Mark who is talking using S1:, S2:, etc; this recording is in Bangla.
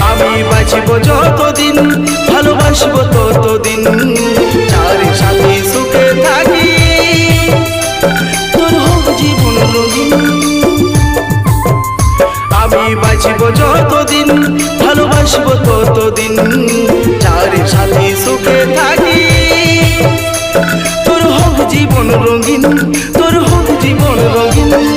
S1: আমি বাঁচব যতদিন, ভালোবাসবো ততদিন, যার সাথে সুখে থাকি, তোর হোক জীবন রঙিন। আমি বাঁচব যতদিন, ভালোবাসবো ততদিন, যার সাথে সুখে থাকি, তোর হোক জীবন রঙিন, তোর হোক জীবন রঙিন।